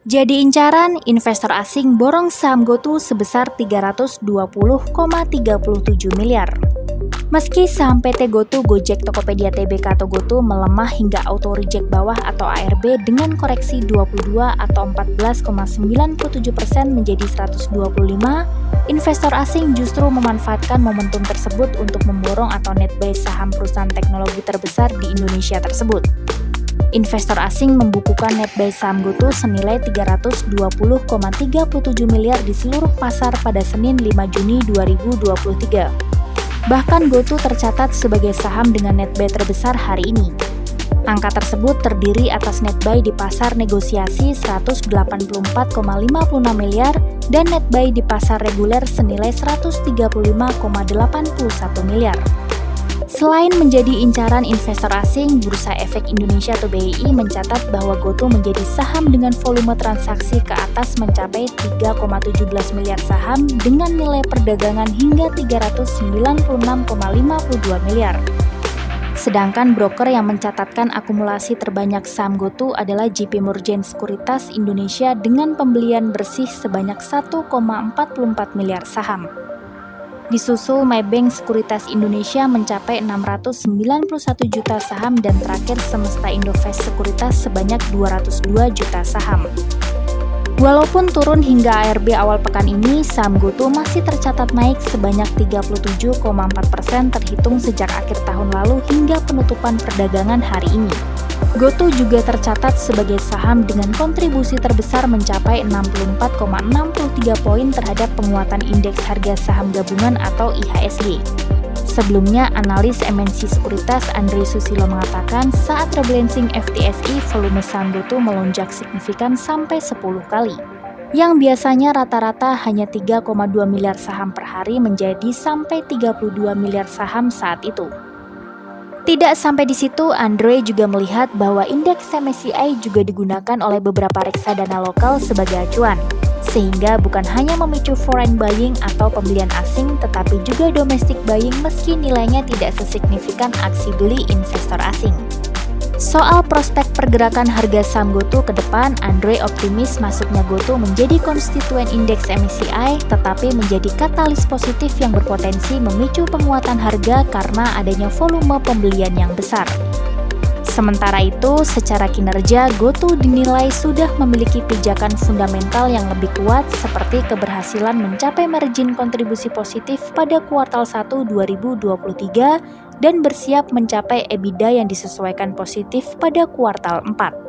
Jadi incaran, investor asing borong saham GoTo sebesar 320,37 miliar. Meski saham PT GoTo, Gojek, Tokopedia Tbk atau GoTo melemah hingga auto reject bawah atau ARB dengan koreksi 22 atau 14,97% menjadi 125, investor asing justru memanfaatkan momentum tersebut untuk memborong atau net buy saham perusahaan teknologi terbesar di Indonesia tersebut. Investor asing membukukan net buy saham GoTo senilai 320,37 miliar di seluruh pasar pada Senin 5 Juni 2023. Bahkan GoTo tercatat sebagai saham dengan net buy terbesar hari ini. Angka tersebut terdiri atas net buy di pasar negosiasi 184,56 miliar dan net buy di pasar reguler senilai 135,81 miliar. Selain menjadi incaran investor asing, Bursa Efek Indonesia atau BEI mencatat bahwa GoTo menjadi saham dengan volume transaksi ke atas mencapai 3,17 miliar saham dengan nilai perdagangan hingga 396,52 miliar. Sedangkan broker yang mencatatkan akumulasi terbanyak saham GoTo adalah JP Morgan Sekuritas Indonesia dengan pembelian bersih sebanyak 1,44 miliar saham. Disusul Maybank Sekuritas Indonesia mencapai 691 juta saham dan terakhir Semesta Indovest Sekuritas sebanyak 202 juta saham. Walaupun turun hingga ARB awal pekan ini, saham GoTo masih tercatat naik sebanyak 37,4% terhitung sejak akhir tahun lalu hingga penutupan perdagangan hari ini. GoTo juga tercatat sebagai saham dengan kontribusi terbesar mencapai 64,63 poin terhadap penguatan indeks harga saham gabungan atau IHSG. Sebelumnya, analis MNC Sekuritas Andre Susilo mengatakan saat rebalancing FTSE, volume saham GoTo melonjak signifikan sampai 10 kali. Yang biasanya rata-rata hanya 3,2 miliar saham per hari menjadi sampai 32 miliar saham saat itu. Tidak sampai di situ, Andre juga melihat bahwa indeks MSCI juga digunakan oleh beberapa reksadana lokal sebagai acuan, sehingga bukan hanya memicu foreign buying atau pembelian asing, tetapi juga domestic buying meski nilainya tidak sesignifikan aksi beli investor asing. Soal prospek pergerakan harga saham GoTo ke depan, Andre optimis masuknya GoTo menjadi konstituen indeks MSCI, tetapi menjadi katalis positif yang berpotensi memicu penguatan harga karena adanya volume pembelian yang besar. Sementara itu, secara kinerja, GoTo dinilai sudah memiliki pijakan fundamental yang lebih kuat seperti keberhasilan mencapai margin kontribusi positif pada kuartal 1 2023 dan bersiap mencapai EBITDA yang disesuaikan positif pada kuartal 4.